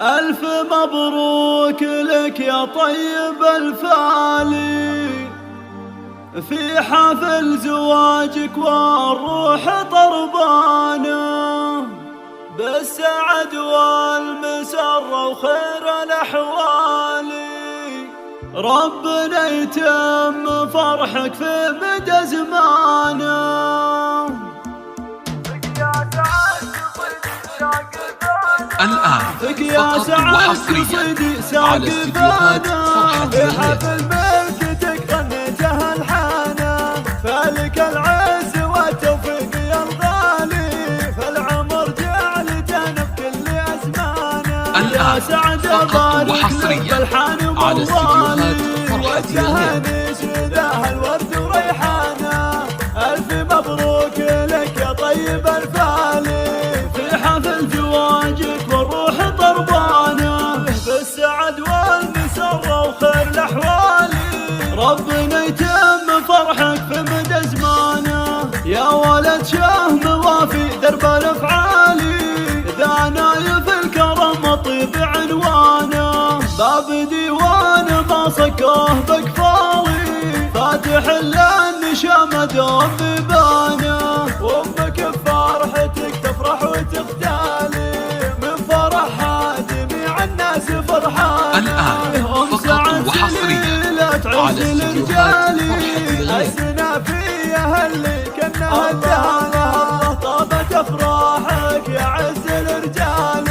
ألف مبروك لك يا طيب الفالي في حفل زواجك والروح طربانة بالسعد والمسر وخير الأحوال. ربنا يتم فرحك في مدى زمانه. الآن فقط وحصريا على استديوهات فرحة بحفل ملكتك غنيتها الحانة فلك العز والتوفيق يا الغالي فالعمر جعلتنا بكل أزمانه. الآن فقط وحصريا على استديوهات فرحة شذاها الورد وريحانة. ألف مبروك لك يا طيب الفالي في حفل زواجك والروح طربانة بالسعد والمسر وخير الأحوال. ربنا يتم فرحك في مدى زمانه يا ولد شاه موافي درب الأفعالي ذا نايف الكرم طيب عنوانه باب ديوانه ما صكوه بقفالي فاتح للنشامة دوم ببانه وامك بفرحتك تفرح وتختالي من فرحها جميع الناس فرحانه. الآن فقط وحصريا على استديوهات فرحة السنافية اللي كانها الدهانة طابت افراحك يا عز الرجال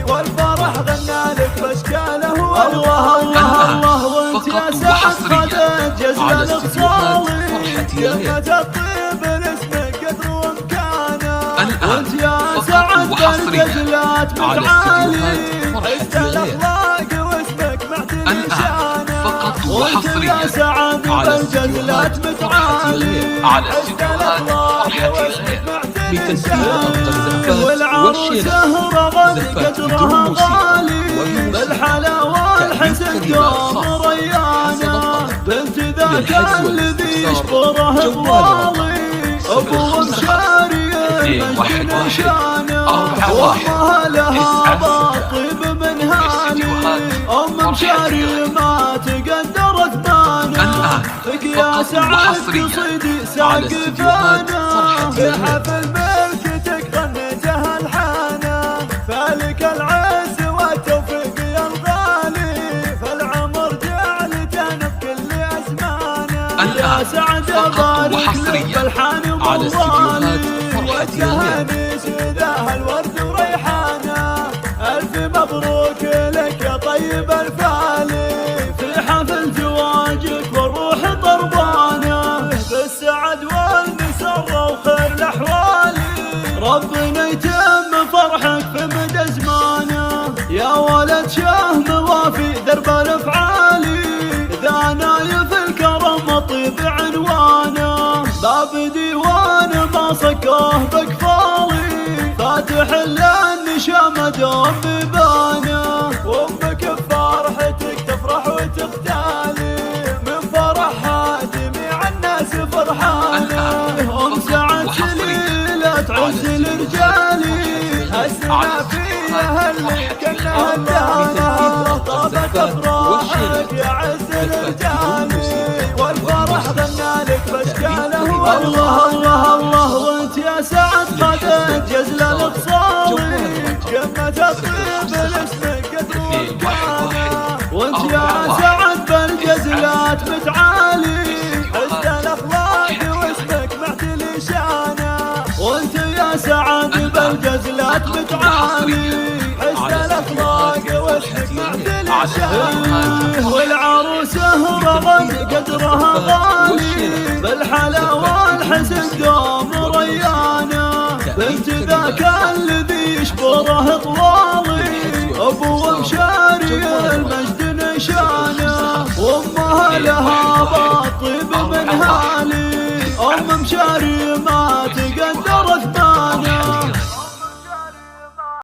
والفرح غنى لك باشكاله والله الله الله وانت يا سعد خدت جزل الاتصالي جنة الطيب لاسمك قدر وامكانه وانت يا سعد بالجزلات متعالي عشت الاخلاق واسمك معتني شانه وانت يا سعد بالجزلات متعالي على استديوهات فرحة والعروسة رغد قدرها غالي بالحلا والحسن دوم ريانة بنت ذاك الذي يشبره بوالي أبو مشاري المجد نشانه وامها لها باطيب من هالي أم مشاري ما تقدرت مانه فيك يا سعد قصيدي ساقفانه بحفل ملكتك غنيتها الحانة فلك العز والتوفيق يا الغالي فالعمر جعلتنا بكل أزمانه. يا سعد بارك لك بالحان على استديوهات فرحة شذاها الورد وريحانة. ألف مبروك لك يا طيب الفالي في حفل زواجك والروح طربانة بالسعد والمسر وخير الأحوال. ربنا يتم فرحك في مدى زمانه يا ولد شاه موافي درب الأفعالي ذا نايف الكرم طيب عنوانه باب ديوانه ما صكوه بقفالي فاتح للنشامة دوم ببانه وامك بفرحتك تفرح وتختالي من فرحها جميع الناس فرحانه ام سعد سليلة عز الرجالي السنافية اللي كانها الدهانة طابت افراحك يا عز الرجالي والفرح غنى لك باشكاله الله الله الله وانت يا سعد خدت جزل الاتصالي جنة الطيب لاسمك قدر وامكانه وانت يا سعد بالجزلات متعالي عشت الاخلاق واسمك معتلي شانه وانت يا سعد بالجزلات متعالي عشت الاخلاق واسمك معتلي شانه والعروسه رغد قدرها غالي بالحلا والحسن دوم ريانه بنت ذاك الذي يشبره طوالي ابو مشاري المجد نشانه وامها لها باطيب من هالي ام مشاري ما تقدرت مانه